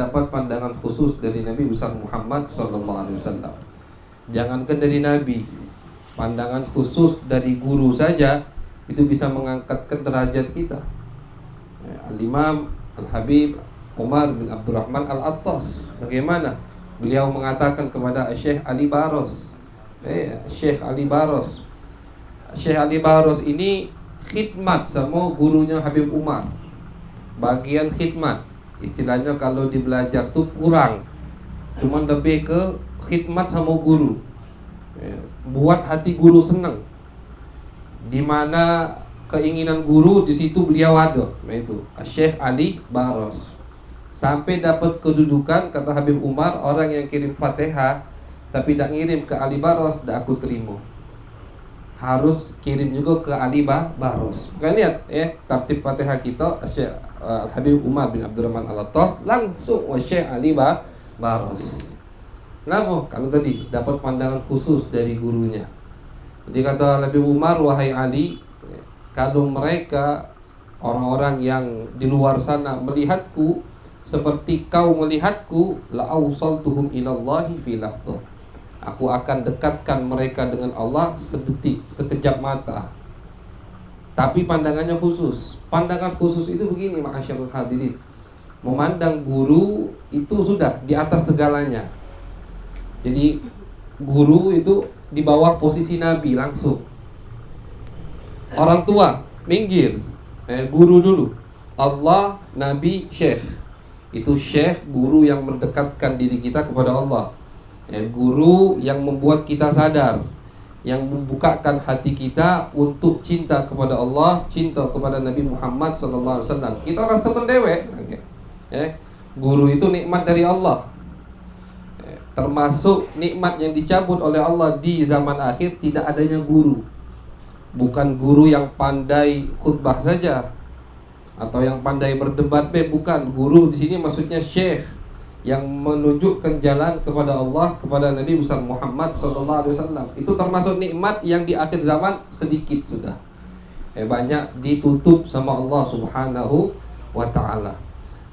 mendapat pandangan khusus dari Nabi besar Muhammad SAW. Jangankan dari Nabi, pandangan khusus dari guru saja itu bisa mengangkatkan derajat kita. Al-Imam Al-Habib Umar bin Abdurrahman Al-Attas, bagaimana beliau mengatakan kepada Syekh Ali Baros, Syekh Ali Baros, Syekh Ali Baros ini khidmat sama gurunya Habib Umar. Bagian khidmat, istilahnya kalau di belajar tuh kurang, cuman lebih ke khidmat sama guru, buat hati guru senang. Dimana keinginan guru di situ beliau ada, itu Syekh Ali Baros. Sampai dapat kedudukan, kata Habib Umar, orang yang kirim Fatihah tapi tak ngirim ke Ali Baros, tak aku terima. Harus kirim juga ke Ali Baros. Kalian lihat tertib Fatihah kita, Syekh Habib Umar bin Abdurrahman Al-Attas langsung Syekh Ali Baros. Kenapa? Kalau tadi dapat pandangan khusus dari gurunya. Jadi kata Habib Umar, wahai Ali, kalau mereka orang-orang yang di luar sana melihatku seperti kau melihatku, la awsaltuhum ilallahi fi lahdah. Aku akan dekatkan mereka dengan Allah sedetik, sekejap mata. Tapi pandangannya khusus. Pandangan khusus itu begini, ma'asyarul hadirin. Memandang guru itu sudah di atas segalanya. Jadi guru itu di bawah posisi Nabi langsung. Orang tua minggir, guru dulu. Allah, Nabi, Syekh. Itu Syekh, guru yang mendekatkan diri kita kepada Allah. Guru yang membuat kita sadar, yang membukakan hati kita untuk cinta kepada Allah, cinta kepada Nabi Muhammad SAW. Kita rasa mendewek. Guru itu nikmat dari Allah. Termasuk nikmat yang dicabut oleh Allah di zaman akhir, tidak adanya guru. Bukan guru yang pandai khutbah saja atau yang pandai berdebat, bukan. Guru di sini maksudnya syekh yang menunjukkan jalan kepada Allah, kepada Nabi besar Muhammad SAW. Itu termasuk nikmat yang di akhir zaman sedikit sudah. Banyak ditutup sama Allah Subhanahu wa ta'ala.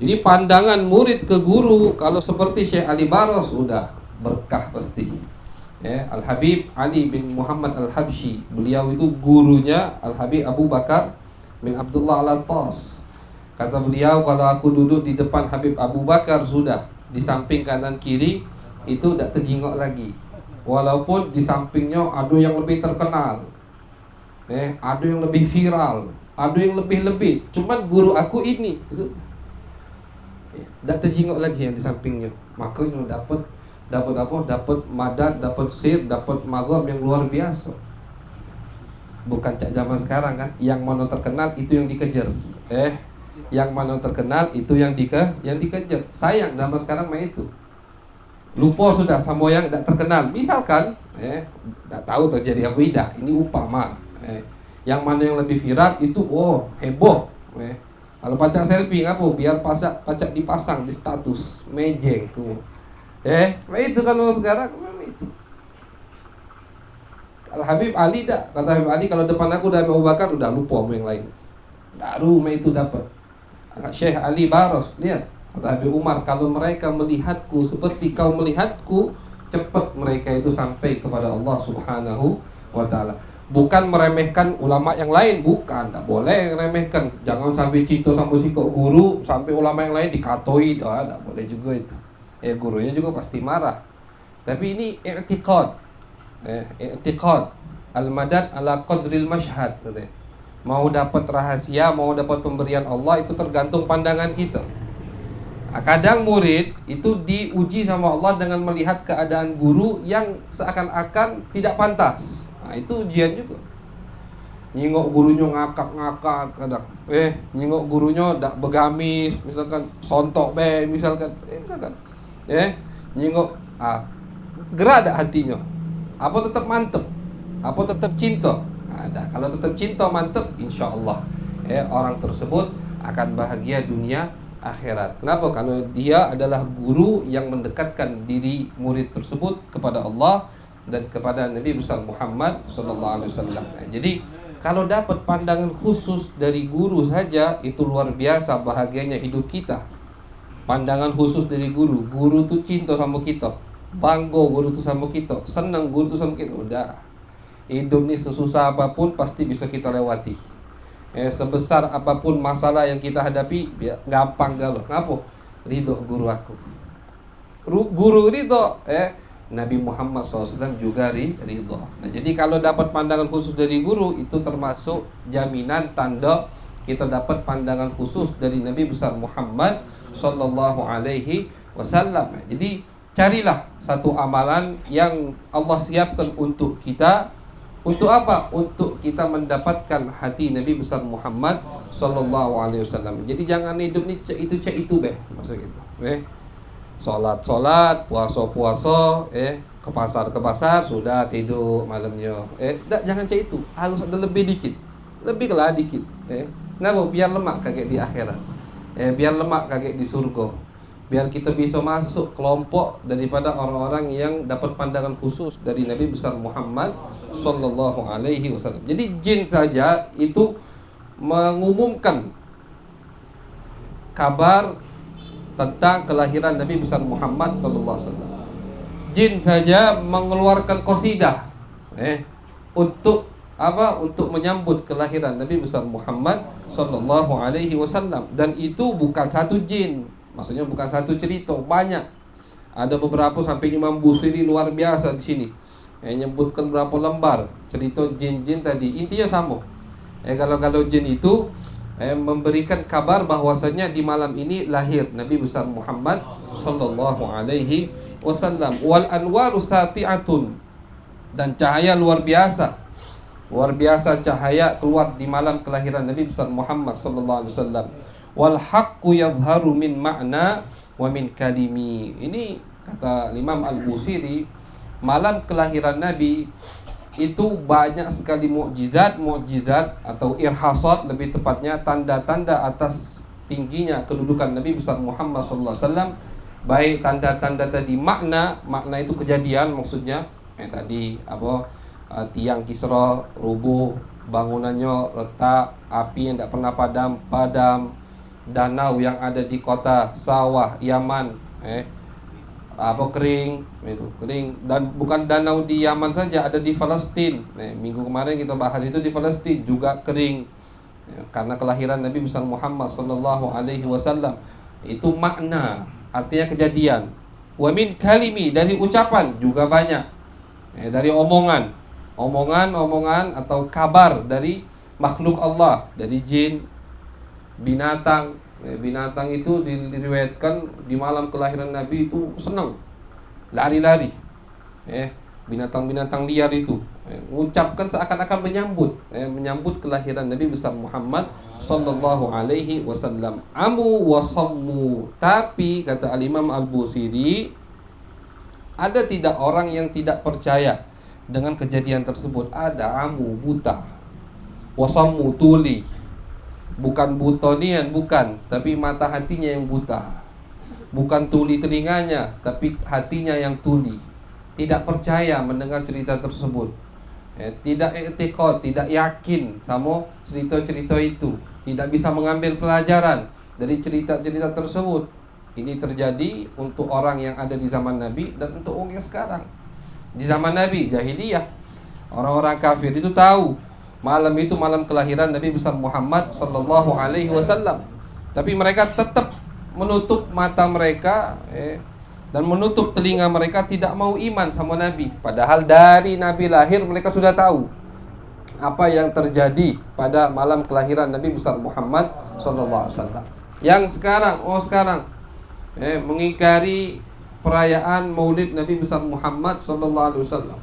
Jadi pandangan murid ke guru kalau seperti Syekh Ali Baros sudah berkah pasti. Al-Habib Ali bin Muhammad Al-Habsyi, beliau itu gurunya Al-Habib Abu Bakar bin Abdullah Al-Attas. Kata beliau, kalau aku duduk di depan Habib Abu Bakar sudah di samping kanan kiri itu tidak terjengok lagi. Walaupun di sampingnya ada yang lebih terkenal, ada yang lebih viral, ada yang lebih. Cuman guru aku ini tidak terjengok lagi yang di sampingnya. Makanya dapat apa? Dapat madad, dapat sir, dapat magam yang luar biasa. Bukan cak zaman sekarang kan, yang mana terkenal itu yang dikejar. Yang mana terkenal itu yang dikejar. Sayang zaman sekarang mah itu. Lupa sudah sama yang tidak terkenal. Misalkan, tidak tahu terjadi apa tidak. Ini umpama. Yang mana yang lebih viral itu, heboh. Kalau pacak selfie ngapa? Biar pacak dipasang di status, mejeng tuh. Itu kalau sekarang memang itu. Al-Habib Ali dah, kata Habib Ali, kalau depan aku udah Abu Bakar udah lupa sama yang lain. Baru itu dapat. Syekh Ali Baros, lihat kata Habib Umar, kalau mereka melihatku seperti kau melihatku, cepat mereka itu sampai kepada Allah Subhanahu wa ta'ala. Bukan meremehkan ulama yang lain, bukan, tak boleh meremehkan. Jangan sampai cinta sama si guru sampai ulama yang lain dikatoi, tak boleh juga itu. Gurunya juga pasti marah. Tapi ini i'tiqad. I'tiqad al-madad ala qadril mashhad. Mau dapat rahasia, mau dapat pemberian Allah, itu tergantung pandangan kita. Kadang murid itu diuji sama Allah dengan melihat keadaan guru yang seakan-akan tidak pantas. Itu ujian juga. Nyingok gurunya ngakak-ngakak kadang. Nyingok gurunya dak begamis, misalkan sontok misalkan. Nyingok gerak dak hatinya. Apa tetap mantep? Apa tetap cinta? Ada. Kalau tetap cinta mantep, insya Allah orang tersebut akan bahagia dunia akhirat. Kenapa? Kalau dia adalah guru yang mendekatkan diri murid tersebut kepada Allah dan kepada Nabi besar Muhammad SAW. Jadi kalau dapat pandangan khusus dari guru saja, itu luar biasa bahagianya hidup kita. pandangan khusus dari guru. Guru tuh cinta sama kita, bangga guru tuh sama kita, senang guru tuh sama kita. Udah, hidup nih sesusah apapun pasti bisa kita lewati. Sebesar apapun masalah yang kita hadapi, ya gampang galau. Ngapa? Ridho guru aku. Guru ridho, Nabi Muhammad SAW juga ridho. Nah, jadi kalau dapat pandangan khusus dari guru, itu termasuk jaminan tanda kita dapat pandangan khusus dari Nabi besar Muhammad Sallallahu Alaihi Wasallam. Jadi carilah satu amalan yang Allah siapkan untuk kita. Untuk apa? Untuk kita mendapatkan hati Nabi besar Muhammad Sallallahu Alaihi Wasallam. Jadi jangan hidup ni cek itu beh, maksud gitu. Solat, puasa, ke pasar, sudah tidur malamnya. Jangan cek itu. Harus ada lebih dikit. Lebih dikit. Kenapa? Biar lemak kaget di akhirat. Biar lemak kaget di surga. Biar kita bisa masuk kelompok daripada orang-orang yang dapat pandangan khusus dari Nabi besar Muhammad Sallallahu Alaihi Wasallam. Jadi jin saja itu mengumumkan kabar tentang kelahiran Nabi besar Muhammad Sallallahu Alaihi Wasallam. Jin saja mengeluarkan qasidah untuk apa? Untuk menyambut kelahiran Nabi besar Muhammad Sallallahu Alaihi Wasallam. Dan itu bukan satu jin, maksudnya bukan satu cerita, banyak. Ada beberapa sampai Imam Busiri luar biasa di sini. Menyebutkan berapa lembar cerita jin-jin tadi. Intinya sama. Kalau jin itu memberikan kabar bahwasanya di malam ini lahir Nabi besar Muhammad Sallallahu Alaihi Wasallam. Wal anwaru sati'atun, dan cahaya luar biasa. Luar biasa cahaya keluar di malam kelahiran Nabi besar Muhammad Sallallahu Alaihi Wasallam. Wal haqqu yadhharu min ma'na wa min kalimi. Ini kata Imam Al-Busiri, malam kelahiran Nabi itu banyak sekali mukjizat atau irhasat, lebih tepatnya tanda-tanda atas tingginya kedudukan Nabi besar Muhammad Sallallahu Alaihi Wasallam. Baik tanda-tanda tadi makna itu kejadian maksudnya. Tadi apa? Tiang Kisra rubuh, bangunannya retak, api yang tidak pernah padam, danau yang ada di kota sawah Yaman kering, dan bukan danau di Yaman saja, ada di Palestina. Minggu kemarin kita bahas itu, di Palestina juga kering karena kelahiran Nabi besar Muhammad Sallallahu Alaihi Wasallam. Itu makna, artinya kejadian. Wa min kalimi, dari ucapan juga banyak, dari omongan atau kabar dari makhluk Allah, dari jin, binatang. Binatang itu diriwayatkan di malam kelahiran Nabi itu senang lari-lari. Binatang-binatang liar itu mengucapkan seakan-akan menyambut kelahiran Nabi besar Muhammad Sallallahu Alaihi Wasallam. Amu wasammu, tapi kata Al-Imam Al-Busiri, ada tidak orang yang tidak percaya dengan kejadian tersebut? Ada. Amu, buta. Wasammu, tuli. Bukan butonian, bukan, tapi mata hatinya yang buta. Bukan tuli telinganya, tapi hatinya yang tuli. Tidak percaya mendengar cerita tersebut. Tidak i'tiqad, tidak yakin sama cerita-cerita itu. Tidak bisa mengambil pelajaran dari cerita-cerita tersebut. Ini terjadi untuk orang yang ada di zaman Nabi dan untuk orang yang sekarang. Di zaman Nabi jahiliyah, orang-orang kafir itu tahu malam itu malam kelahiran Nabi besar Muhammad Sallallahu Alaihi Wasallam, tapi mereka tetap menutup mata mereka dan menutup telinga mereka, tidak mau iman sama Nabi. Padahal dari Nabi lahir mereka sudah tahu apa yang terjadi pada malam kelahiran Nabi besar Muhammad Sallallahu Alaihi Wasallam. Yang sekarang mengingkari perayaan Maulid Nabi besar Muhammad Sallallahu Alaihi Wasallam,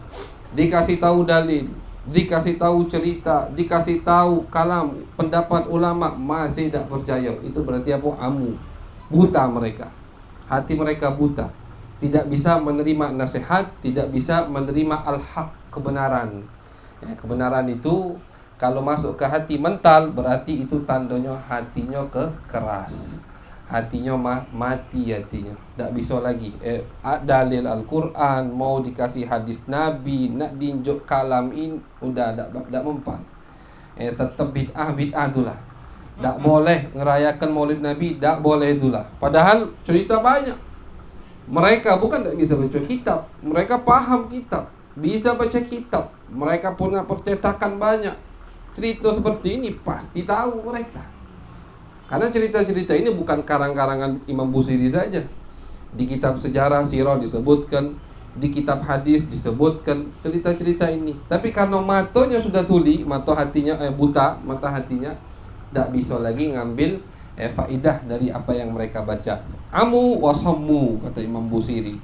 dikasih tahu dalil, dikasih tahu cerita, dikasih tahu kalam pendapat ulama, masih tidak percaya. Itu berarti apa? Amu, buta mereka. Hati mereka buta, tidak bisa menerima nasihat, tidak bisa menerima al-haq, kebenaran. Kebenaran itu kalau masuk ke hati mental, berarti itu tandanya hatinya keras, hatinya mati, hatinya tidak bisa lagi. Dalil Al-Quran, mau dikasih hadis Nabi, nak diinjuk kalam ini, udah tidak mempan. Tetap bid'ah itulah. Tak boleh ngerayakan Maulid Nabi, tak boleh itulah. Padahal cerita banyak. Mereka bukan tak bisa baca kitab, mereka paham kitab, bisa baca kitab. Mereka punya percetakan banyak. Cerita seperti ini pasti tahu mereka. Karena cerita-cerita ini bukan karang-karangan Imam Busiri saja. Di kitab sejarah sirah disebutkan, di kitab hadis disebutkan cerita-cerita ini. Tapi karena matanya sudah tuli, mata hatinya buta, mata hatinya tak bisa lagi ngambil faidah dari apa yang mereka baca. Amu wasammu, kata Imam Busiri.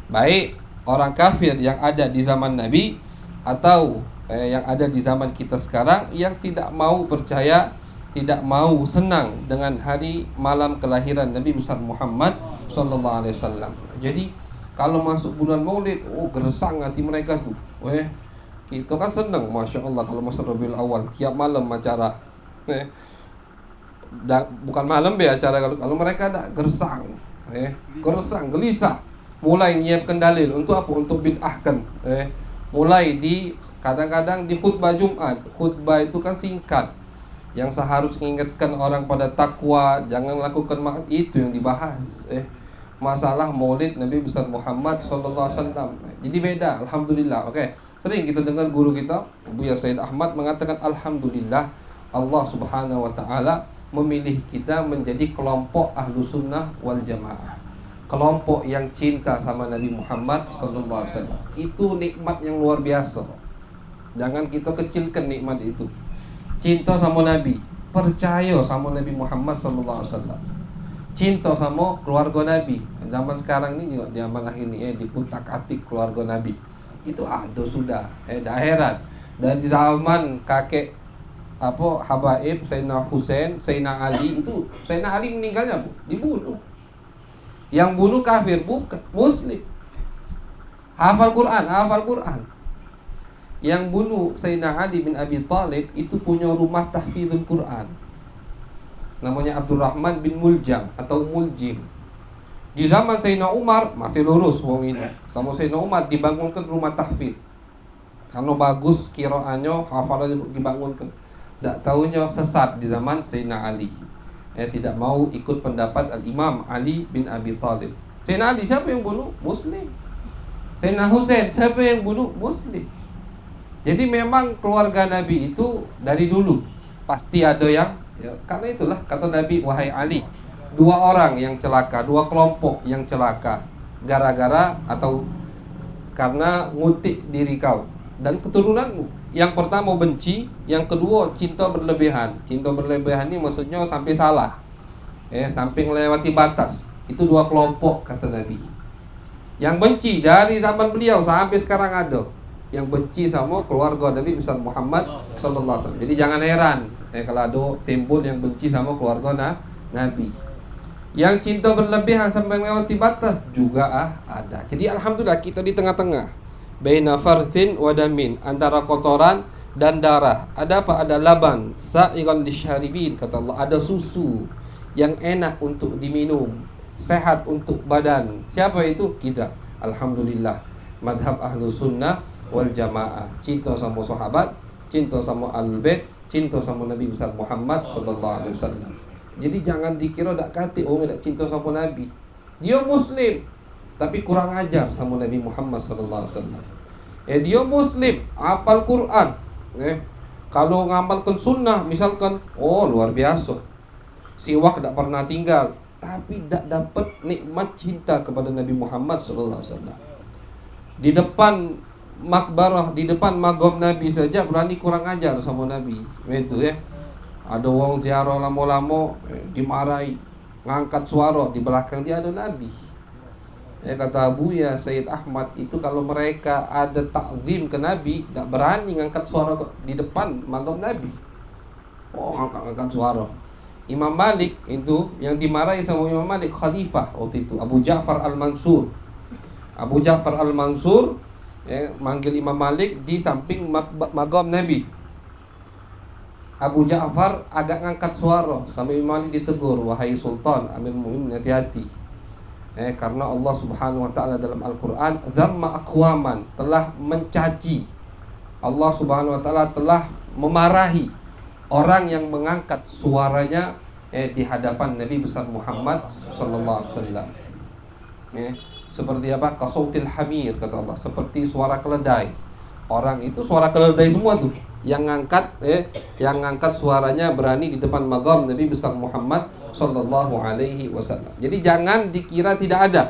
Baik orang kafir yang ada di zaman Nabi atau yang ada di zaman kita sekarang yang tidak mau percaya, tidak mau senang dengan hari malam kelahiran Nabi besar Muhammad sallallahu alaihi wasallam. Jadi kalau masuk bulan Maulid, gersang hati mereka tuh. Kita kan senang, masya Allah kalau masuk Rabiul Awal tiap malam acara. Bukan malam ya acara, kalau mereka ada gersang, gersang, gelisah. Mulai nyiapkan dalil untuk apa? Untuk bid'ahkan. Mulai di kadang-kadang di khutbah Jumat. Khutbah itu kan singkat, yang seharusnya mengingatkan orang pada takwa, jangan lakukan itu yang dibahas. Masalah Maulid Nabi besar Muhammad sallallahu alaihi wasallam. Jadi beda, alhamdulillah. Sering kita dengar guru kita Buya Said Ahmad mengatakan alhamdulillah Allah Subhanahu wa taala memilih kita menjadi kelompok ahlu sunnah wal jamaah, kelompok yang cinta sama Nabi Muhammad sallallahu alaihi wasallam. Itu nikmat yang luar biasa. Jangan kita kecilkan nikmat itu. Cinta sama Nabi, percaya sama Nabi Muhammad sallallahu alaihi wasallam, cinta sama keluarga Nabi. Zaman sekarang ini juga zaman akhir ini dikutak-atik keluarga Nabi. Itu ada sudah. Dah heran. Dari zaman kakek Habaib Sayyidina Husain, Sayyidina Ali, itu Sayyidina Ali meninggalnya dibunuh. Yang bunuh kafir, bukan muslim. Hafal Quran. Yang bunuh Sayyidina Ali bin Abi Thalib itu punya rumah tahfidzul Quran, namanya Abdurrahman bin Muljam atau Muljim. Di zaman Sayyidina Umar masih lurus wong ini. Sama Sayyidina Umar dibangunkan rumah tahfidz. Karena bagus qiraannya, hafalannya dibangunkan. Tak tahunya sesat di zaman Sayyidina Ali. Tidak mau ikut pendapat Al-Imam Ali bin Abi Thalib. Sayyidina Ali siapa yang bunuh? Muslim. Sayyidina Husain siapa yang bunuh? Muslim. Jadi memang keluarga Nabi itu dari dulu pasti ada yang karena itulah kata Nabi, wahai Ali, dua orang yang celaka, dua kelompok yang celaka gara-gara atau karena ngutik diri kau dan keturunanmu. Yang pertama benci, yang kedua cinta berlebihan. Cinta berlebihan ini maksudnya sampai salah, sampai melewati batas. Itu dua kelompok kata Nabi. Yang benci dari zaman beliau sampai sekarang ada yang benci sama keluarga Nabi besar Muhammad sallallahu alaihi wasallam. Jadi jangan heran kalau ada timbul yang benci sama keluarga Nabi. Yang cinta berlebihan sampai melewati batas juga ada. Jadi alhamdulillah kita di tengah-tengah. Baina farthin wa damin, antara kotoran dan darah. Ada apa? Ada laban sa'iran lisyaribin, kata Allah. Ada susu yang enak untuk diminum, sehat untuk badan. Siapa itu? Kita. Alhamdulillah. Madhab ahlu sunnah wal jamaah. Cinta sama sahabat, cinta sama ahlul bait, cinta sama Nabi besar Muhammad sallallahu alaihi wasallam. Jadi jangan dikira tak kata orang tak cinta sama Nabi. Dia muslim tapi kurang ajar sama Nabi Muhammad sallallahu alaihi wasallam. Dia muslim, hafal Quran. Kalau ngamalkan sunnah misalkan, luar biasa. Siwak tak pernah tinggal, tapi tak dapat nikmat cinta kepada Nabi Muhammad sallallahu alaihi wasallam. Di depan makbarah, di depan magam Nabi saja berani kurang ajar sama Nabi. Itu ada orang ziarah lama-lama dimarahi, ngangkat suara, di belakang dia ada Nabi. Kata Buya Said Ahmad, itu kalau mereka ada takzim ke Nabi, tak berani ngangkat suara di depan magam Nabi. Ngangkat suara. Imam Malik itu yang dimarahi sama Imam Malik, khalifah waktu itu Abu Ja'far Al-Mansur. Abu Ja'far Al-Mansur manggil Imam Malik di samping magam Nabi. Abu Ja'far agak ngangkat suara sampai Imam Malik ditegur, wahai Sultan Amir Mu'minin, hati-hati. Karena Allah Subhanahu wa ta'ala dalam Al-Quran dzamma aqwaman, telah mencaci. Allah Subhanahu wa ta'ala telah memarahi orang yang mengangkat suaranya di hadapan Nabi besar Muhammad sallallahu alaihi wasallam. Seperti apa? Kasautil hamir, kata Allah, seperti suara keledai. Orang itu suara keledai semua tuh. Yang ngangkat suaranya berani di depan magam Nabi besar Muhammad sallallahu alaihi wasallam. Jadi jangan dikira tidak ada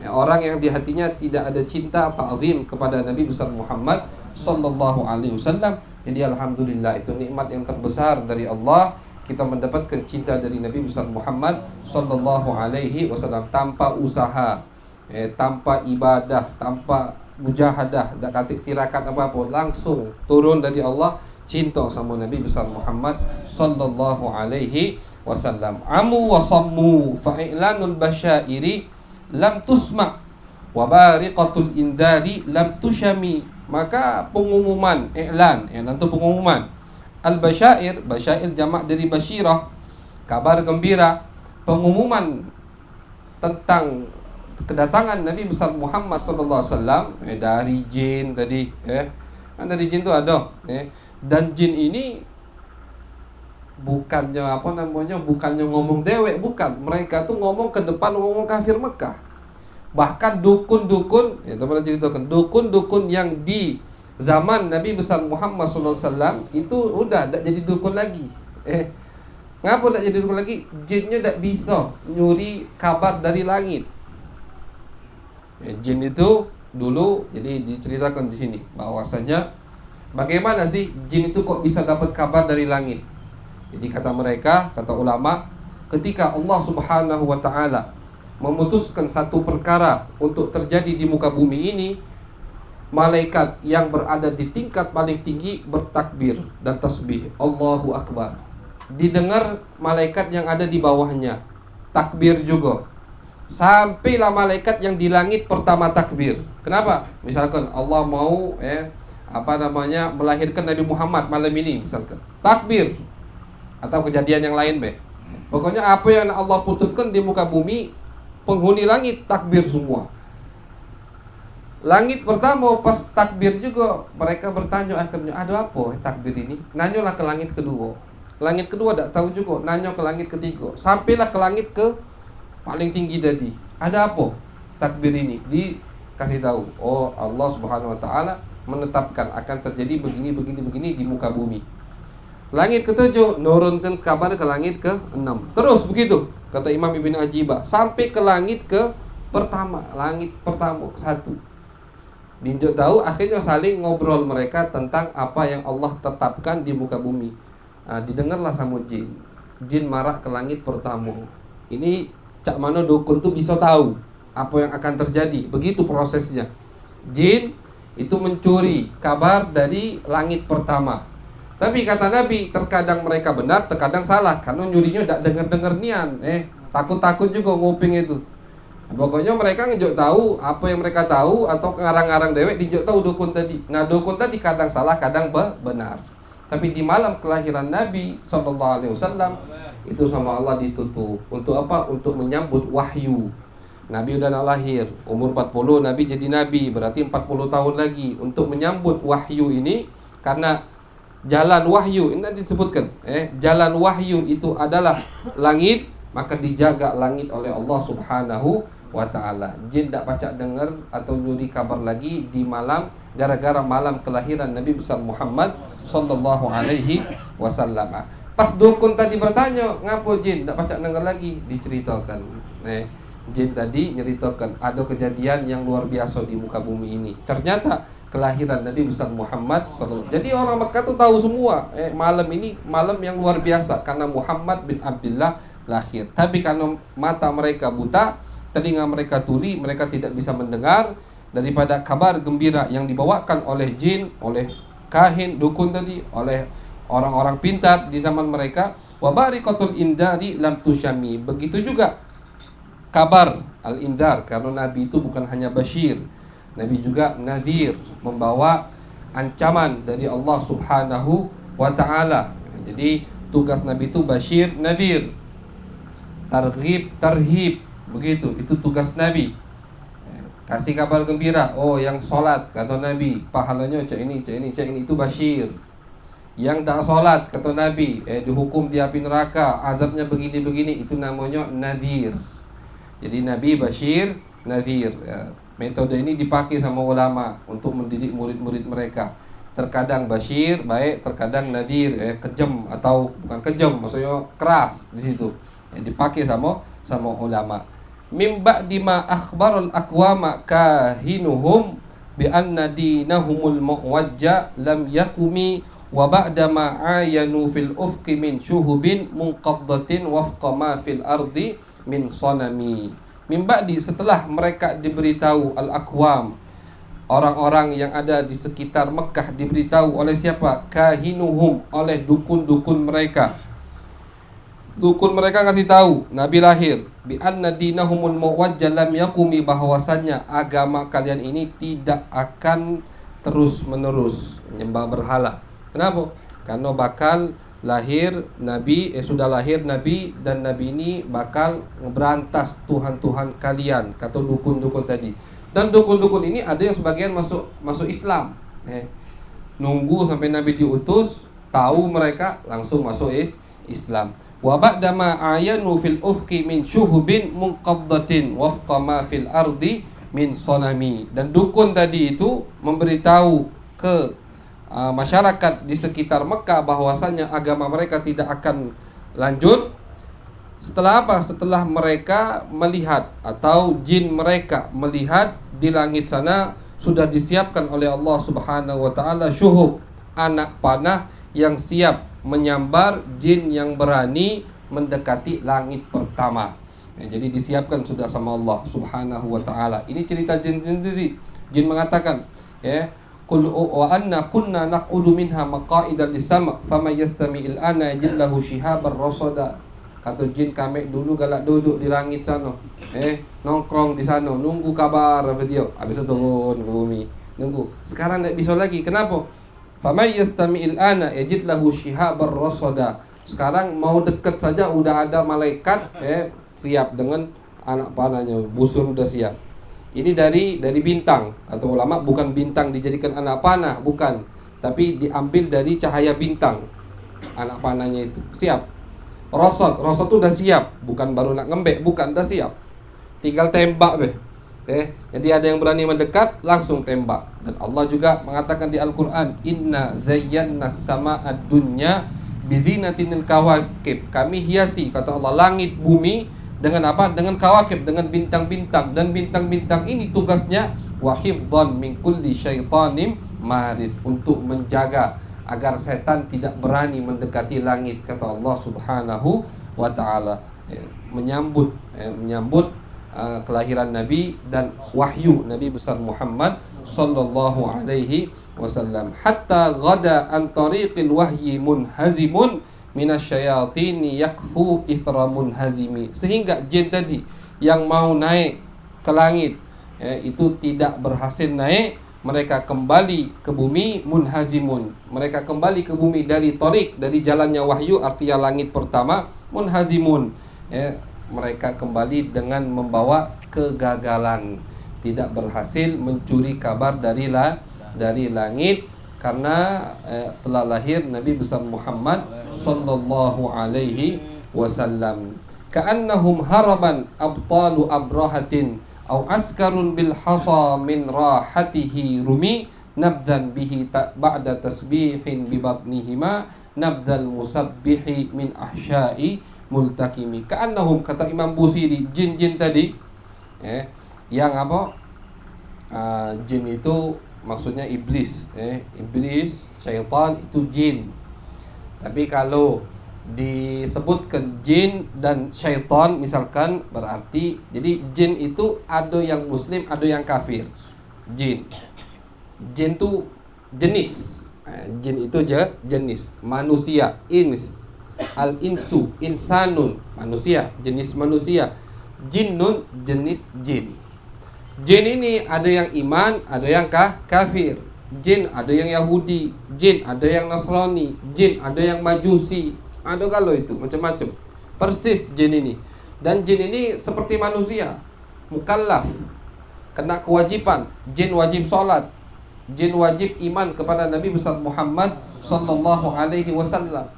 orang yang di hatinya tidak ada cinta ta'zim kepada Nabi besar Muhammad sallallahu alaihi wasallam. Jadi alhamdulillah, itu nikmat yang terbesar dari Allah, kita mendapatkan cinta dari Nabi besar Muhammad sallallahu alaihi wasallam tanpa usaha, tanpa ibadah, tanpa mujahadah, tak katik tirakat apa-apa, langsung turun dari Allah cinta sama Nabi besar Muhammad sallallahu alaihi wasallam. Amu wa sammu fa'ilanul basyairi lam tusma wa bariqatul indari lam tushami. Maka pengumuman, i'lan itu pengumuman. Al-basyair, basyair jamak dari basyirah, kabar gembira, pengumuman tentang kedatangan Nabi besar Muhammad sallallahu alaihi wasallam dari jin tadi, dari jin itu ada, dan jin ini bukannya bukannya ngomong dewek, bukan, mereka tuh ngomong ke depan, ngomong kafir Mekah. Bahkan dukun-dukun, teman ceritakan, dukun-dukun yang di zaman Nabi besar Muhammad sallallahu alaihi wasallam itu udah tak jadi dukun lagi. Ngapa tak jadi dukun lagi? Jinnya tak bisa nyuri kabar dari langit. Jin itu dulu, jadi diceritakan di sini bahwasanya bagaimana sih jin itu kok bisa dapat kabar dari langit. Jadi kata mereka, kata ulama, ketika Allah Subhanahu wa taala memutuskan satu perkara untuk terjadi di muka bumi ini, malaikat yang berada di tingkat paling tinggi bertakbir dan tasbih, Allahu Akbar. Didengar malaikat yang ada di bawahnya takbir juga. Sampailah malaikat yang di langit pertama takbir. Kenapa? Misalkan Allah mau melahirkan Nabi Muhammad malam ini misalkan, takbir. Atau kejadian yang lain pokoknya apa yang Allah putuskan di muka bumi, penghuni langit takbir semua. Langit pertama pas takbir juga mereka bertanya, akhirnya ada apa takbir ini? Nanyalah ke langit kedua. Langit kedua tak tahu juga, nanya ke langit ketiga. Sampailah ke langit ke paling tinggi tadi. Ada apa takbir ini? Dikasih tahu, oh Allah Subhanahu wa taala menetapkan akan terjadi begini di muka bumi. Langit ketujuh nurunkan kabar ke langit ke-6. Terus begitu, kata Imam Ibn Ajibah, sampai ke langit ke pertama, langit pertama ke-1. Dinjuk tahu, akhirnya saling ngobrol mereka tentang apa yang Allah tetapkan di muka bumi. Didengarlah sama jin. Jin marah ke langit pertama. Ini cak mana dukun tuh bisa tahu apa yang akan terjadi. Begitu prosesnya. Jin itu mencuri kabar dari langit pertama. Tapi kata Nabi, terkadang mereka benar, terkadang salah, karena nyurinya tak dengar-dengar nian. Takut-takut juga nguping itu. Pokoknya mereka ngejuk tahu apa yang mereka tahu, atau ngarang-ngarang dewek dijuk tahu dukun tadi. Nah dukun tadi kadang salah, kadang benar. Tapi di malam kelahiran Nabi SAW itu sama Allah ditutup. Untuk apa? Untuk menyambut wahyu. Nabi udah nak lahir, umur 40 Nabi jadi Nabi, berarti 40 tahun lagi. Untuk menyambut wahyu ini, karena jalan wahyu ini disebutkan, jalan wahyu itu adalah langit, maka dijaga langit oleh Allah Subhanahu wa taala. Jin tak pacak dengar atau nyuri kabar lagi di malam, gara-gara malam kelahiran Nabi besar Muhammad sallallahu alaihi wasallam. Pas dukun tadi bertanya, ngapo jin tak pacak dengar lagi? Diceritakan, jin tadi nyeritakan ada kejadian yang luar biasa di muka bumi ini. Ternyata kelahiran Nabi besar Muhammad sallallahu. Jadi orang Mekah tuh tahu semua, malam ini malam yang luar biasa karena Muhammad bin Abdullah lahir. Tapi karena mata mereka buta, telinga mereka tuli, mereka tidak bisa mendengar daripada kabar gembira yang dibawakan oleh jin, oleh kahin, dukun tadi, oleh orang-orang pintar di zaman mereka. Wa bariqatul indari lam tusyami. Begitu juga kabar al-indar, karena Nabi itu bukan hanya basyir, Nabi juga nadhir, membawa ancaman dari Allah Subhanahu wa ta'ala. Jadi tugas Nabi itu basyir, nadhir, targhib, tarhib. Begitu, itu tugas Nabi. Kasih kabar gembira, oh yang sholat, kata Nabi, pahalanya cak ini, itu basyir. Yang tak solat kata Nabi dihukum di api neraka, azabnya begini-begini, itu namanya nadhir. Jadi Nabi Bashir, Nadhir ya. Metode ini dipakai sama ulama untuk mendidik murid-murid mereka. Terkadang Bashir baik, terkadang Nadhir kejam atau bukan kejam, maksudnya keras di situ. Dipakai sama ulama. Mim ba'di ma akhbarul aqwama kahinuhum bi anna dinahumul muwajja lam yakumi wa ba'da ma ayanu fil ufqi min syuhubin munqaddatin wafqa ma fil ardi min sanami. Min ba'di, setelah mereka diberitahu al-aqwam, orang-orang yang ada di sekitar Mekah diberitahu oleh siapa? Kahinuhum, oleh dukun-dukun mereka. Dukun mereka ngasih tahu Nabi lahir bi anna dinahumul muwajjal lam yakumi, bahwasannya agama kalian ini tidak akan terus menerus menyembah berhala. Kenapa? Karena bakal lahir Nabi, sudah lahir Nabi, dan Nabi ini bakal berantas Tuhan-Tuhan kalian, kata dukun-dukun tadi. Dan dukun-dukun ini ada yang sebagian masuk Islam. Nunggu sampai Nabi diutus, tahu mereka langsung masuk Islam. Wa ba'da ma ayanu fil ufqi min syuhubin munqaddatin wafqa ma fil ardi min sanami. Dan dukun tadi itu memberitahu ke masyarakat di sekitar Mekah bahwasanya agama mereka tidak akan lanjut. Setelah apa? Setelah mereka melihat, atau jin mereka melihat di langit sana sudah disiapkan oleh Allah Subhanahu wa taala syuhub, anak panah yang siap menyambar jin yang berani mendekati langit pertama. Jadi disiapkan sudah sama Allah Subhanahu wa taala. Ini cerita jin sendiri. Jin mengatakan, Qul wa anna kunna naq'udu minha maqa'ida lis-sam' faman yastami'il ana yajid lahu shihaban rasada. Kata jin, kami dulu galak duduk di langit sana, nongkrong di sana, nunggu kabar apa dia, habis itu turun ke bumi, nunggu. Sekarang tak bisa lagi. Kenapa? Faman yastami'il ana yajid lahu shihaban rasada. Sekarang mau dekat saja udah ada malaikat siap dengan anak panahnya, busur udah siap. Ini dari bintang, atau ulama, bukan bintang dijadikan anak panah, bukan, tapi diambil dari cahaya bintang. Anak panahnya itu siap. Rosot itu udah siap, bukan baru nak ngembek, bukan, udah siap. Tinggal tembak jadi ada yang berani mendekat, langsung tembak. Dan Allah juga mengatakan di Al-Qur'an, inna zayyana sama'ad dunya bizinatinil kawakib. Kami hiasi, kata Allah, langit bumi dengan apa? Dengan kawakib, dengan bintang-bintang. Dan bintang-bintang ini tugasnya wahifdhan min kulli syaitanim marid, untuk menjaga agar setan tidak berani mendekati langit, kata Allah Subhanahu wa taala. Menyambut kelahiran Nabi dan wahyu Nabi besar Muhammad sallallahu alaihi wasallam. Hatta ghada an tariqil wahyi munhazimun minasyayatini yakfu ithra munhazimi. Sehingga jin tadi yang mau naik ke langit itu tidak berhasil naik. Mereka kembali ke bumi, munhazimun. Mereka kembali ke bumi dari tariq, dari jalannya wahyu, artinya langit pertama, munhazimun. Mereka kembali dengan membawa kegagalan, tidak berhasil mencuri kabar dari langit, karena telah lahir Nabi besar Muhammad sallallahu alaihi wasallam. Ka'annahum haraban abtalu abrahatin aw askarun bil hasa min rahatihi rumi nabdan bihi ba'da tasbihin bi batnihima nabdal musabbihi min ahsya'i multakimi. Ka'annahum, kata Imam Busiri, jin-jin tadi yang apa? Jin itu maksudnya iblis, iblis, syaitan itu jin. Tapi kalau disebutkan jin dan syaitan misalkan, berarti jadi jin itu ada yang muslim, ada yang kafir. Jin itu jenis, jin itu jenis manusia, ins, al insu, insanun, manusia, jenis manusia. Jinnun, jenis jin. Jin ini ada yang iman, ada yang kafir. Jin ada yang Yahudi, jin ada yang Nasrani, jin ada yang Majusi, ada kalau itu macam-macam. Persis jin ini. Dan jin ini seperti manusia, mukallaf, kena kewajiban. Jin wajib sholat, Jin wajib iman kepada Nabi besar Muhammad sallallahu alaihi wasallam.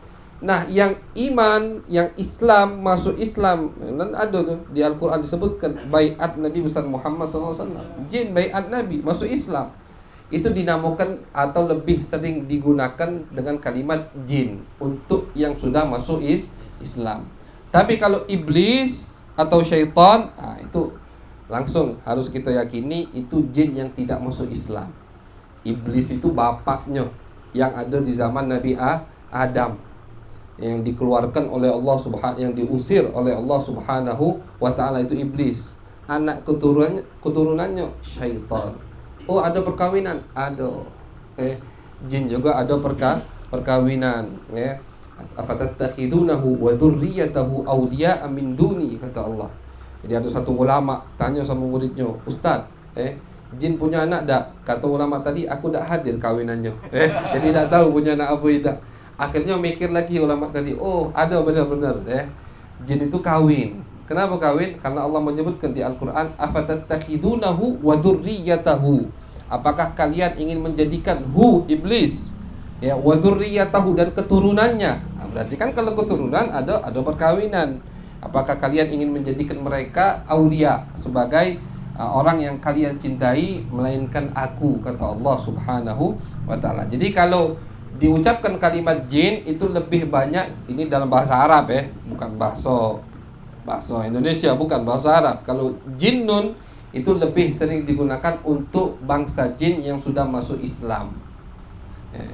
Nah, yang iman, yang Islam, masuk Islam, dan ada tuh di Al-Quran disebutkan baiat Nabi besar Muhammad sallallahu alaihi wasallam. Jin baiat Nabi masuk Islam. Itu dinamakan atau lebih sering digunakan dengan kalimat jin untuk yang sudah masuk Islam. Tapi kalau iblis atau syaitan, itu langsung harus kita yakini itu jin yang tidak masuk Islam. Iblis itu bapaknya yang ada di zaman Nabi Adam, yang dikeluarkan oleh Allah yang diusir oleh Allah Subhanahu wa taala, itu iblis. Anak keturunannya syaitan. Oh, ada perkawinan? Ada. Jin juga ada perkawinan, ya. Afatattakhidunahu wa dzurriyyatahu awliya'a min duni, kata Allah. Jadi ada satu ulama tanya sama muridnya, "Ustaz, jin punya anak tak?" Kata ulama tadi, "Aku tak hadir kawinannya." Jadi tak tahu punya anak apa tidak. Akhirnya mikir lagi ulama tadi, oh ada benar-benar, jin itu kawin. Kenapa kawin? Karena Allah menyebutkan di Al-Quran, afatattakhidunahu wa dzurriyyatahu. Apakah kalian ingin menjadikan iblis, ya, wa dzurriyyatahu, dan keturunannya? Berarti kan kalau keturunan ada perkawinan. Apakah kalian ingin menjadikan mereka aulia, sebagai orang yang kalian cintai, melainkan aku, kata Allah Subhanahu wa taala. Jadi kalau diucapkan kalimat jin itu lebih banyak, ini dalam bahasa Arab, bukan bahasa Indonesia, bukan bahasa Arab. Kalau jinnun itu lebih sering digunakan untuk bangsa jin yang sudah masuk Islam,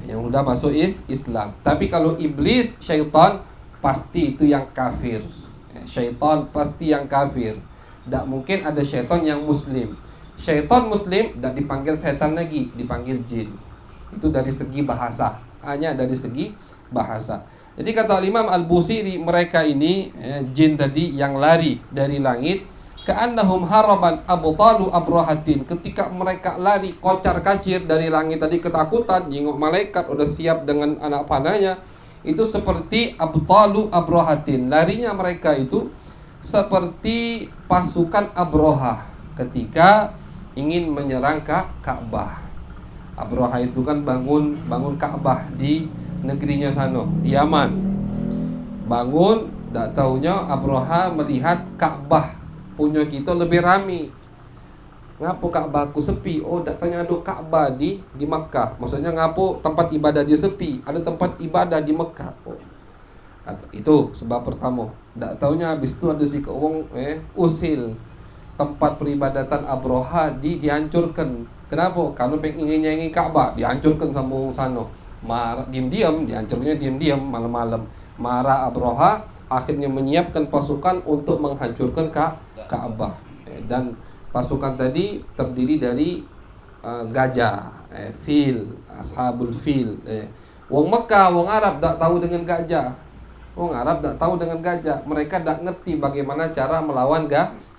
yang sudah masuk Islam. Tapi kalau iblis, syaitan, pasti itu yang kafir. Syaitan pasti yang kafir. Tak mungkin ada syaitan yang muslim. Syaitan muslim tak dipanggil setan lagi, dipanggil jin. Itu dari segi bahasa, hanya dari segi bahasa. Jadi kata Imam Al-Busiri, mereka ini jin tadi yang lari dari langit, ka'annahum haraban abtalu abrahatin. Ketika mereka lari kocar-kacir dari langit tadi, ketakutan, jenguk malaikat udah siap dengan anak panahnya, itu seperti abtalu abrahatin. Larinya mereka itu seperti pasukan Abroha ketika ingin menyerang Ka'bah. Abroha itu kan bangun Ka'bah di negerinya sana, di Yaman. Bangun, tak taunya Abroha melihat Ka'bah punya kita lebih rami. Ngapo Ka'bahku sepi? Oh, tak tanya ada Ka'bah di Makkah. Maksudnya ngapo tempat ibadah dia sepi? Ada tempat ibadah di Makkah. Oh. Itu sebab pertama. Tak taunya habis itu ada si keuang usil tempat peribadatan Abroha dihancurkan. Kenapa? Karena ingin nyanyi Ka'bah, dihancurkan sama orang sana. Marah diam-diam, dihancurnya diam-diam malam-malam. Marah Abroha, akhirnya menyiapkan pasukan untuk menghancurkan Ka'bah. Dan pasukan tadi terdiri dari gajah, fil, ashabul fil. Wong Mekah, wong Arab tak tahu dengan gajah. Wong Arab tak tahu dengan gajah. Mereka tak ngerti bagaimana cara melawan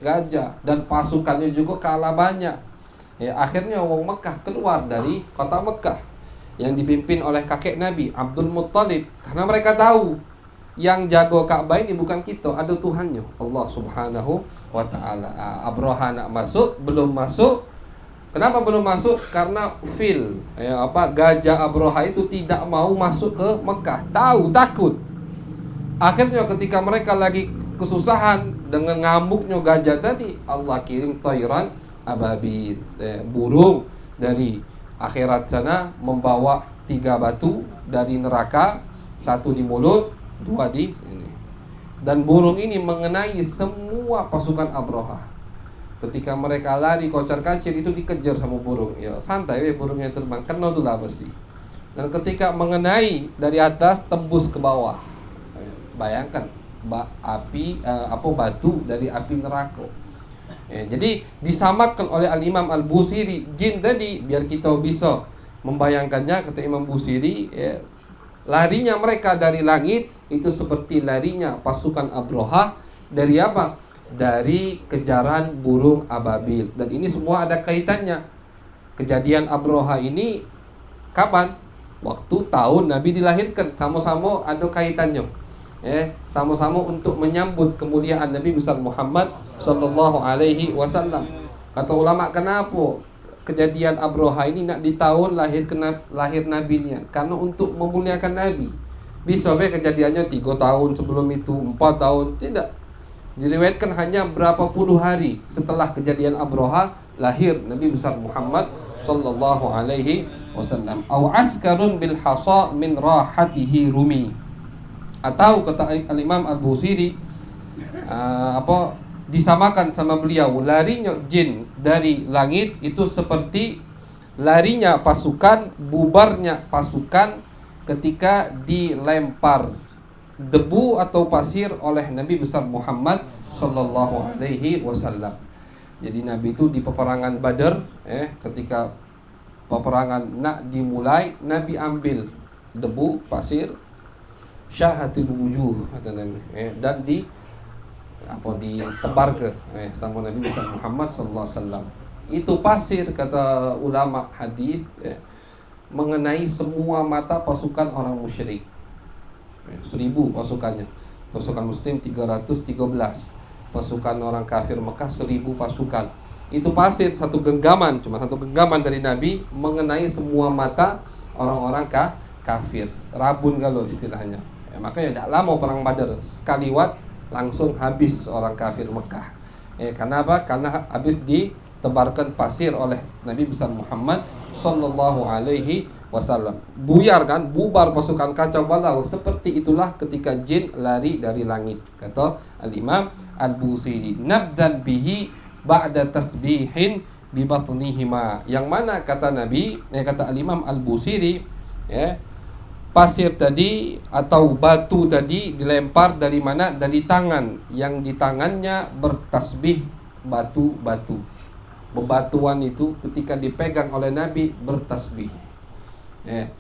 gajah. Dan pasukannya juga kalah banyak. Akhirnya wong Mekah keluar dari kota Mekah yang dipimpin oleh kakek Nabi Abdul Muttalib. Karena mereka tahu yang jago Ka'bah ini bukan kita, ada Tuhannya, Allah Subhanahu wa taala. Abroha nak masuk, belum masuk. Kenapa belum masuk? Karena fil, gajah Abroha itu tidak mau masuk ke Mekah. Tahu, takut. Akhirnya ketika mereka lagi kesusahan dengan ngamuknya gajah tadi, Allah kirim tayran ababil, burung dari akhirat sana membawa 3 batu dari neraka, 1 di mulut, 2 di ini. Dan burung ini mengenai semua pasukan Abroha. Ketika mereka lari kocar-kacir itu dikejar sama burung. Ya santai burungnya terbang, kena dulu pasti. Dan ketika mengenai dari atas tembus ke bawah. Bayangkan batu dari api neraka. Jadi disamakan oleh Al-Imam Al-Busiri jin tadi, biar kita bisa membayangkannya. Kata Imam Busiri, larinya mereka dari langit itu seperti larinya pasukan Abroha dari apa? Dari kejaran burung ababil. Dan ini semua ada kaitannya. Kejadian Abroha ini kapan? Waktu tahun Nabi dilahirkan. Sama-sama ada kaitannya. Sama-sama untuk menyambut kemuliaan Nabi besar Muhammad sallallahu alaihi wasallam. Kata ulama, kenapa kejadian Abroha ini nak di tahun lahir Nabi nian, karena untuk memuliakan Nabi. Bisa kejadiannya 3 tahun sebelum itu, 4 tahun, tidak. Diriwayatkan hanya berapa puluh hari setelah kejadian Abroha lahir Nabi besar Muhammad sallallahu alaihi wasallam. Au askarun bil hasa min rahatihi rumi. Atau kata Al-Imam Al-Busiri disamakan sama beliau, larinya jin dari langit itu seperti larinya pasukan, bubarnya pasukan ketika dilempar debu atau pasir oleh Nabi besar Muhammad sallallahu alaihi wasallam. Jadi Nabi itu di peperangan Badar, ketika peperangan nak dimulai, Nabi ambil debu, pasir, syahatil wujuh kata Nabi, dan ditebar ke sama Nabi besar Muhammad sallallahu alaihi wasallam. Itu pasir, kata ulama hadis, mengenai semua mata pasukan orang musyrik. 1000 pasukannya. Pasukan muslim 313. Pasukan orang kafir Mekah 1000 pasukan. Itu pasir, satu genggaman, cuma satu genggaman dari Nabi mengenai semua mata orang-orang kafir. Rabun kalau istilahnya. Makanya tidak lama perang Badar, sekali wat langsung habis orang kafir Mekah. Kenapa? Karena habis ditebarkan pasir oleh Nabi besar Muhammad sallallahu alaihi wasallam. Buyar kan, bubar pasukan, kacau balau. Seperti itulah ketika jin lari dari langit, kata Al-Imam Al-Busiri. Nabdan bihi ba'da tasbihin bi batnihima. Yang mana kata Nabi, kata Al-Imam Al-Busiri, pasir tadi atau batu tadi dilempar dari mana? Dari tangan, yang di tangannya bertasbih batu-batu. Bebatuan itu ketika dipegang oleh Nabi bertasbih.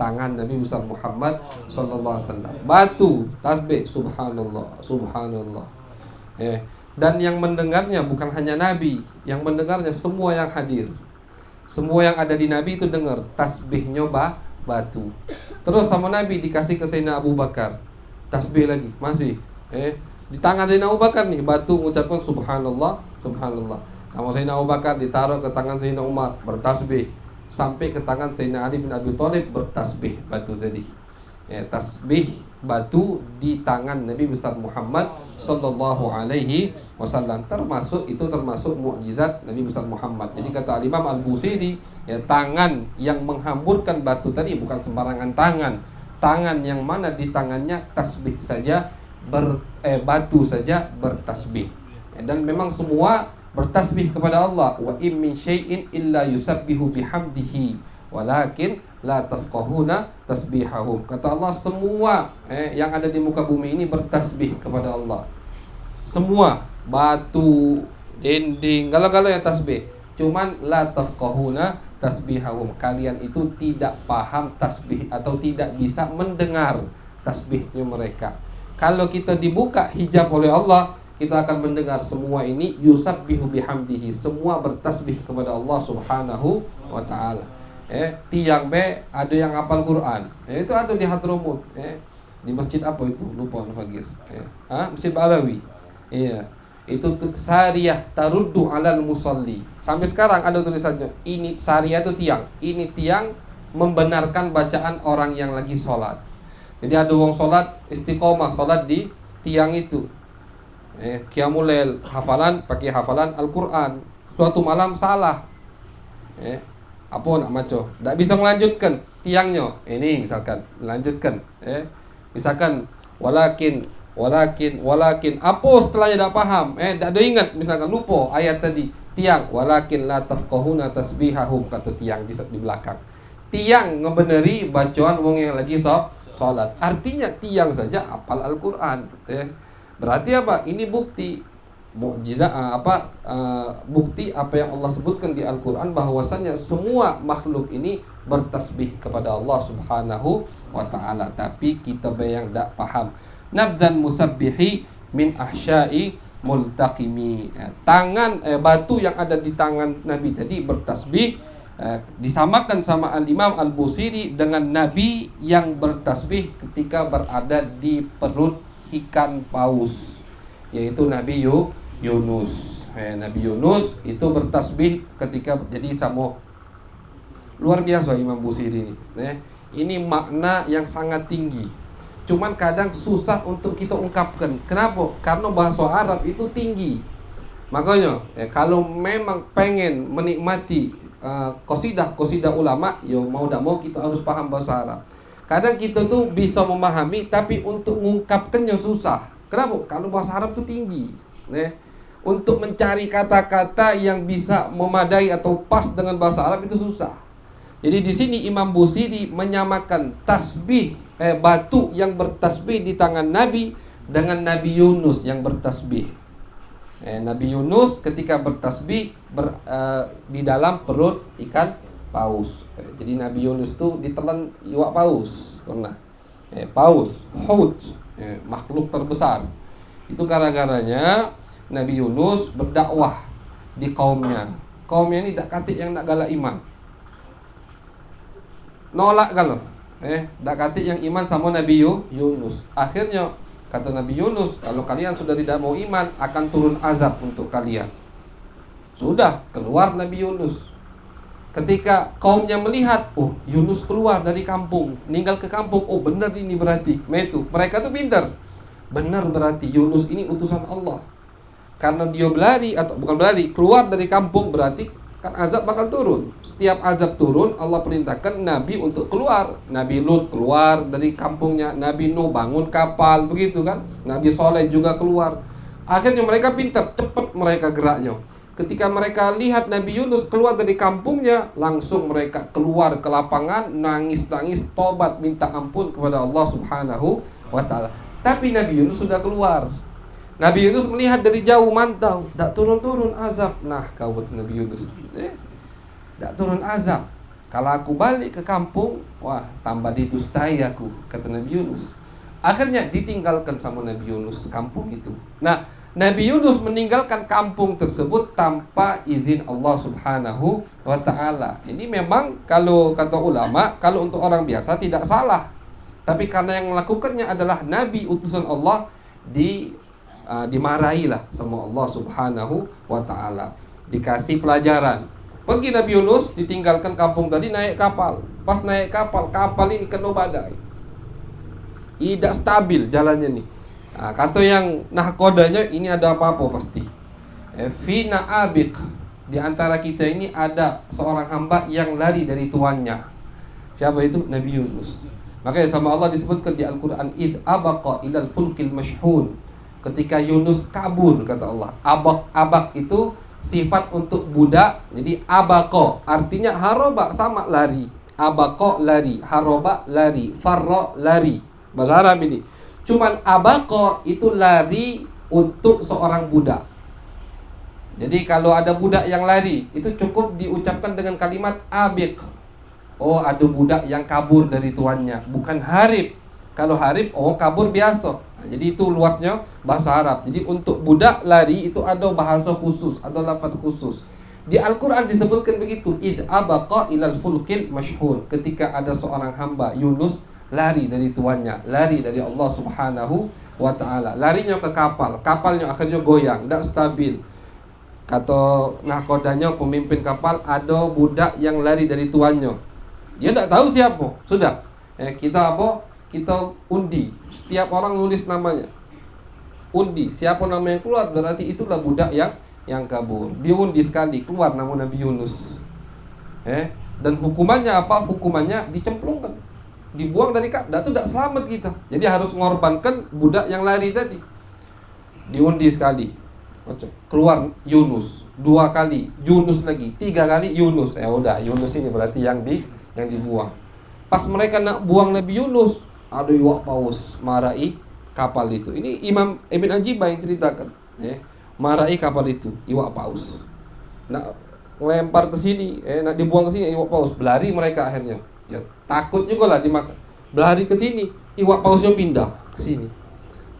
Tangan Nabi besar Muhammad sallallahu alaihi wasallam. Batu tasbih, subhanallah, subhanallah. Dan yang mendengarnya bukan hanya Nabi, yang mendengarnya semua yang hadir. Semua yang ada di Nabi itu dengar tasbihnya batu. Terus sama Nabi dikasih ke Sayyidina Abu Bakar, tasbih lagi, masih. Di tangan Sayyidina Abu Bakar nih batu mengucapkan subhanallah, subhanallah. Sama Sayyidina Abu Bakar ditaruh ke tangan Sayyidina Umar bertasbih, sampai ke tangan Sayyidina Ali bin Abi Thalib bertasbih batu tadi. Tasbih batu di tangan Nabi besar Muhammad sallallahu alaihi wasallam. Termasuk mukjizat Nabi besar Muhammad. Jadi kata Imam Al-Busiri, tangan yang menghamburkan batu tadi bukan sembarangan tangan. Tangan yang mana di tangannya tasbih saja batu saja bertasbih. Dan memang semua bertasbih kepada Allah. Wa in min syai'in illa yusabbihu bihamdihi walakin la tafqahuna tasbihahum. Kata Allah, semua yang ada di muka bumi ini bertasbih kepada Allah. Semua, batu, dinding, segala-gala yang tasbih. Cuman la tafqahuna tasbihahum. Kalian itu tidak paham tasbih atau tidak bisa mendengar tasbihnya mereka. Kalau kita dibuka hijab oleh Allah, kita akan mendengar semua ini yusabbihu bihamdihi. Semua bertasbih kepada Allah Subhanahu wa taala. Tiang ada yang hafal Quran. Itu ada di Hadramut. Di masjid apa itu? Lupa Fagir. Masjid Balawi. Iya. Itu sariyah taruddu alal musalli. Sampai sekarang ada tulisannya. Ini sariyah itu tiang. Ini tiang membenarkan bacaan orang yang lagi sholat. Jadi ada orang sholat istiqomah, sholat di tiang itu. Qiyamul lail, pakai hafalan Al-Quran. Suatu malam salah. Apa nak maco? Tak bisa melanjutkan tiangnya. Ini misalkan lanjutkan. Misalkan walakin. Apa setelahnya tak paham? Tak ada ingat. Misalkan lupa ayat tadi. Tiang. Walakin la tafqahuna tasbihahum, kata tiang di belakang. Tiang ngebeneri bacaan wong yang lagi sholat. Artinya tiang saja hafal Al-Quran. Berarti apa? Ini bukti mukjizat bukti apa yang Allah sebutkan di Al-Quran, bahwasanya semua makhluk ini bertasbih kepada Allah Subhanahu wa ta'ala. Tapi kita yang tak paham. Nabdan musabbihi min ahsya'i multaqimi. Tangan batu yang ada di tangan Nabi tadi bertasbih, disamakan sama Al-Imam Al-Busiri dengan Nabi yang bertasbih ketika berada di perut ikan paus, yaitu Nabi Yunus. Nabi Yunus itu bertasbih ketika jadi sama Luar biasa Imam Busiri ini. Ini makna yang sangat tinggi. Cuman kadang susah untuk kita ungkapkan. Kenapa? Karena bahasa Arab itu tinggi. Makanya kalau memang pengen menikmati qasidah ulama, ya mau tidak mau kita harus paham bahasa Arab. Kadang kita tuh bisa memahami, tapi untuk mengungkapkannya susah. Kenapa? Kalau bahasa Arab itu tinggi. Untuk mencari kata-kata yang bisa memadai atau pas dengan bahasa Arab itu susah. Jadi di sini Imam Busiri menyamakan tasbih batu yang bertasbih di tangan Nabi dengan Nabi Yunus yang bertasbih. Nabi Yunus ketika bertasbih di dalam perut ikan paus. Jadi Nabi Yunus itu ditelan iwak paus. Pernah. Paus, hut, makhluk terbesar. Itu gara-garanya Nabi Yunus berdakwah di kaumnya. Kaumnya ini tak katik yang nak galak iman. Nolak kalau dak katik yang iman sama Nabi Yunus. Akhirnya kata Nabi Yunus, kalau kalian sudah tidak mau iman, akan turun azab untuk kalian. Sudah keluar Nabi Yunus. Ketika kaumnya melihat, oh Yunus keluar dari kampung, meninggal ke kampung, oh benar ini berarti. Mereka tuh pintar. Benar berarti Yunus ini utusan Allah. Karena dia berlari atau bukan berlari, keluar dari kampung, berarti kan azab bakal turun. Setiap azab turun, Allah perintahkan Nabi untuk keluar. Nabi Lut keluar dari kampungnya, Nabi Nuh bangun kapal, begitu kan. Nabi Soleh juga keluar. Akhirnya mereka pintar, cepat mereka geraknya. Ketika mereka lihat Nabi Yunus keluar dari kampungnya, langsung mereka keluar ke lapangan, nangis-nangis, tobat, minta ampun kepada Allah Subhanahu wa ta'ala. Tapi Nabi Yunus sudah keluar. Nabi Yunus melihat dari jauh, mantau, tak turun-turun azab. Nah, kau betul Nabi Yunus, tak turun azab. Kalau aku balik ke kampung, wah, tambah didustai aku, kata Nabi Yunus. Akhirnya ditinggalkan sama Nabi Yunus kampung itu. Nah, Nabi Yunus meninggalkan kampung tersebut tanpa izin Allah Subhanahu wa ta'ala. Ini memang kalau kata ulama, kalau untuk orang biasa tidak salah. Tapi karena yang melakukannya adalah Nabi utusan Allah, dimarahilah sama Allah Subhanahu wa ta'ala. Dikasih pelajaran. Pergi Nabi Yunus, ditinggalkan kampung tadi, naik kapal. Pas naik kapal, kapal ini kena badai. Tidak stabil jalannya nih. Kata yang nahkodanya, ini ada apa-apa pasti. Fina abik, di antara kita ini ada seorang hamba yang lari dari tuannya. Siapa itu? Nabi Yunus. Makanya sama Allah disebutkan di Al-Quran, id abaqa ilal fulkil mashhun. Ketika Yunus kabur, kata Allah. Abak itu sifat untuk budak. Jadi abaqo artinya haroba, sama lari. Abaqo lari, haroba lari, farro lari. Bahasa Arab ini. Cuman abaqo itu lari untuk seorang budak. Jadi kalau ada budak yang lari, itu cukup diucapkan dengan kalimat abik. Oh, ada budak yang kabur dari tuannya, bukan harib. Kalau harib, oh kabur biasa. Jadi itu luasnya bahasa Arab. Jadi untuk budak lari itu ada bahasa khusus, ada lafaz khusus. Di Al-Quran disebutkan begitu, id abaqa ilal fulkil mashhun. Ketika ada seorang hamba Yunus lari dari tuannya, lari dari Allah Subhanahu wa ta'ala. Larinya ke kapal, kapalnya akhirnya goyang, tidak stabil. Kata nahkodanya, pemimpin kapal, ada budak yang lari dari tuannya. Dia tidak tahu siapa. Sudah, kita apa? Kita undi. Setiap orang nulis namanya. Undi. Siapa nama yang keluar, berarti itulah budak yang kabur. Dia undi sekali, keluar nama Nabi Yunus. Dan hukumannya apa? Hukumannya dicemplungkan, dibuang dari kapal. Itu tidak selamat kita. Jadi harus mengorbankan budak yang lari tadi. Diundi sekali, keluar Yunus. 2 kali Yunus lagi, 3 kali Yunus. Udah, Yunus ini berarti yang dibuang. Pas mereka nak buang Nabi Yunus, ada iwak paus marahi kapal itu. Ini Imam Ibn Ajibah yang ceritakan. Marahi kapal itu, iwak paus. Nak lempar ke sini, nak dibuang ke sini iwak paus. Berlari mereka akhirnya. Ya, takut juga lah dimakan. Berlari ke sini, iwak pausnya pindah ke sini.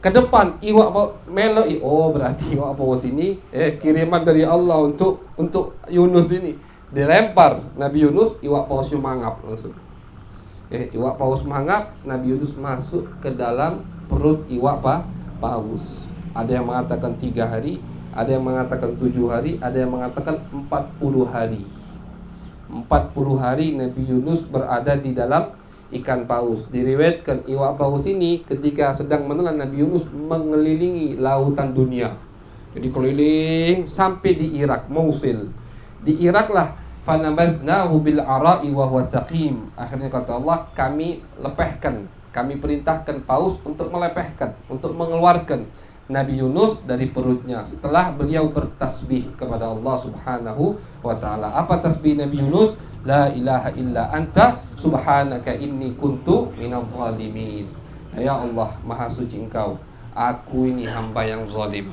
Ke depan iwak paus melok. Oh, berarti iwak paus ini kiriman dari Allah untuk Yunus ini. Dilempar Nabi Yunus, iwak pausnya mangap langsung. Iwak paus mangap, Nabi Yunus masuk ke dalam perut iwak paus. Ada yang mengatakan 3 hari, ada yang mengatakan 7 hari, ada yang mengatakan 40 hari. 40 hari Nabi Yunus berada di dalam ikan paus. Diriwayatkan iwak paus ini ketika sedang menelan Nabi Yunus mengelilingi lautan dunia. Jadi keliling sampai di Irak, Mosul. Di Irak lah fanabadnahu bil ara'i wa huwa saqim. Akhirnya kata Allah, kami lepehkan, kami perintahkan paus untuk melepehkan, untuk mengeluarkan Nabi Yunus dari perutnya setelah beliau bertasbih kepada Allah Subhanahu wa taala. Apa tasbih Nabi Yunus? La ilaha illa anta subhanaka inni kuntu minadh dhalimin. Ya Allah, maha suci Engkau, aku ini hamba yang zalim.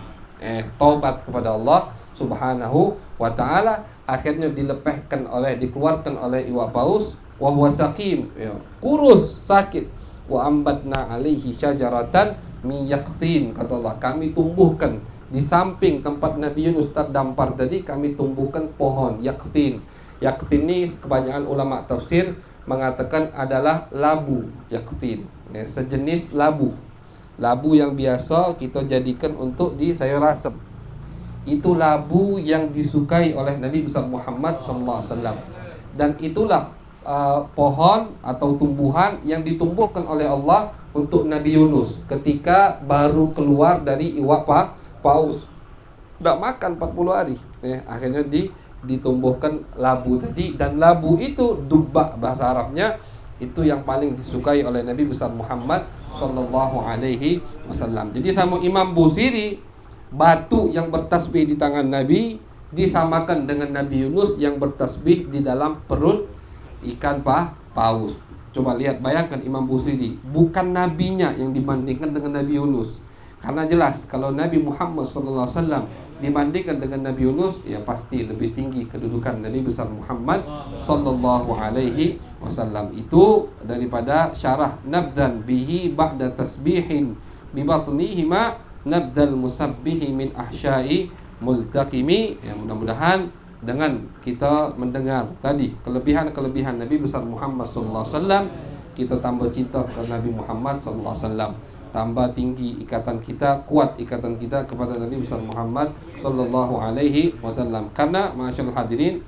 Taubat kepada Allah Subhanahu wa taala, akhirnya dikeluarkan oleh iwak paus, wa huwa saqim, kurus, sakit. Wa ambatna alaihi syajaratan min yaqtin, kata Allah, kami tumbuhkan di samping tempat Nabi Yunus terdampar tadi, kami tumbuhkan pohon yaqtin. Yaqtin ini kebanyakan ulama tafsir mengatakan adalah labu yaqtin, sejenis labu. Labu yang biasa kita jadikan untuk di sayur asem. Itu labu yang disukai oleh Nabi besar Muhammad SAW. Dan itulah pohon atau tumbuhan yang ditumbuhkan oleh Allah untuk Nabi Yunus ketika baru keluar dari iwak paus. Tidak makan 40 hari. Akhirnya ditumbuhkan labu tadi. Dan labu itu dubba bahasa Arabnya, itu yang paling disukai oleh Nabi besar Muhammad sallallahu alaihi wasallam. Jadi sama Imam Busiri, batu yang bertasbih di tangan Nabi disamakan dengan Nabi Yunus yang bertasbih di dalam perut ikan paus. Coba lihat, bayangkan Imam Busiri, bukan nabinya yang dibandingkan dengan Nabi Yunus. Karena jelas kalau Nabi Muhammad SAW dibandingkan dengan Nabi Yunus, ya pasti lebih tinggi kedudukan Nabi besar Muhammad sallallahu alaihi wasallam. Itu daripada syarah nabdan bihi ba'da tasbihin bi batnihi ma nabdal musabbihi min ahsyai multaqimi. Ya, mudah-mudahan dengan kita mendengar tadi kelebihan-kelebihan Nabi besar Muhammad sallallahu alaihi wasallam, kita tambah cinta kepada Nabi Muhammad sallallahu alaihi wasallam, tambah tinggi ikatan kita, kuat ikatan kita kepada Nabi besar Muhammad sallallahu alaihi wasallam. Karena masyaallah hadirin,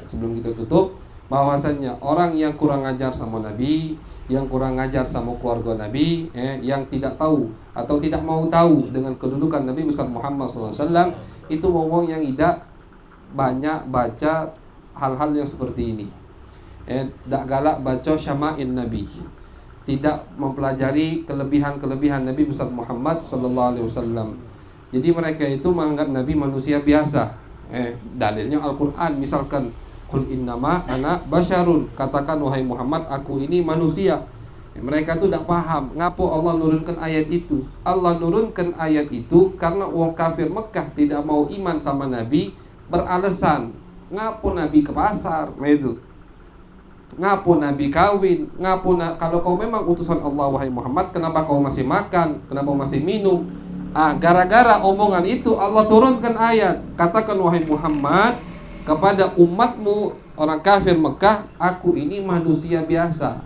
sebelum kita tutup, bahwasanya orang yang kurang ajar sama Nabi, yang kurang ajar sama keluarga Nabi, yang tidak tahu atau tidak mau tahu dengan kedudukan Nabi besar Muhammad sallallahu alaihi wasallam, itu ngomong yang tidak banyak baca hal-hal yang seperti ini. Tak galak baca syama'il Nabi, tidak mempelajari kelebihan-kelebihan Nabi besar Muhammad sallallahu alaihi wasallam. Jadi mereka itu menganggap Nabi manusia biasa. Dalilnya Al-Qur'an, misalkan qul innama ana basyarun, katakan wahai Muhammad, aku ini manusia. Mereka itu tidak paham ngapo Allah nurunkan ayat itu. Allah nurunkan ayat itu karena orang kafir Mekah tidak mau iman sama Nabi, beralasan ngapo Nabi ke pasar, itu ngapo Nabi kawin, kalau kau memang utusan Allah wahai Muhammad, kenapa kau masih makan, kenapa masih minum? Gara-gara omongan itu Allah turunkan ayat, katakan wahai Muhammad kepada umatmu orang kafir Mekah, aku ini manusia biasa,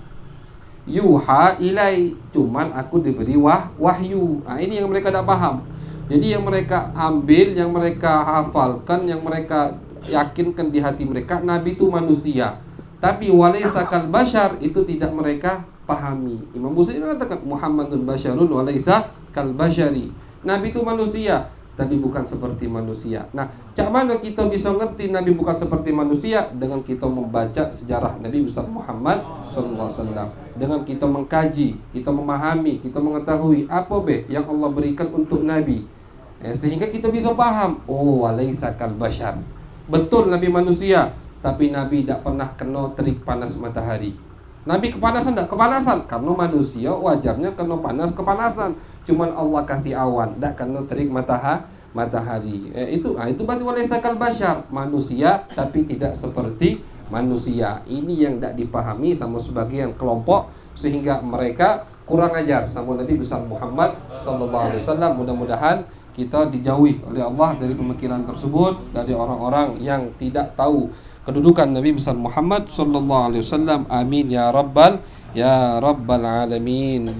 yuha ilai, cuman aku diberi wahyu. Ini yang mereka tidak paham. Jadi yang mereka ambil, yang mereka hafalkan, yang mereka yakinkan di hati mereka, Nabi itu manusia. Tapi walaysa kal bashar, itu tidak mereka pahami. Imam Busiri mengatakan Muhammadun basyarun walaysa kal bashari. Nabi itu manusia, tapi bukan seperti manusia. Nah, cak mana kita bisa ngerti Nabi bukan seperti manusia? Dengan kita membaca sejarah Nabi besar Muhammad sallallahu alaihi wasallam, dengan kita mengkaji, kita memahami, kita mengetahui apa yang Allah berikan untuk Nabi, sehingga kita bisa paham, oh walaysa kal bashar. Betul Nabi manusia, tapi Nabi tidak pernah kena terik panas matahari. Nabi kepanasan tak? Kepanasan. Karena manusia wajarnya kena panas kepanasan. Cuman Allah kasih awan, tak kena terik matahari. Itu berarti walaysa kal bashar, manusia tapi tidak seperti manusia. Ini yang tidak dipahami sama sebagian kelompok, sehingga mereka kurang ajar sama Nabi besar Muhammad sallallahu alaihi wasallam. Mudah-mudahan kita dijauhi oleh Allah dari pemikiran tersebut, dari orang-orang yang tidak tahu kedudukan Nabi besar Muhammad sallallahu alaihi wasallam. Amin ya rabbal alamin.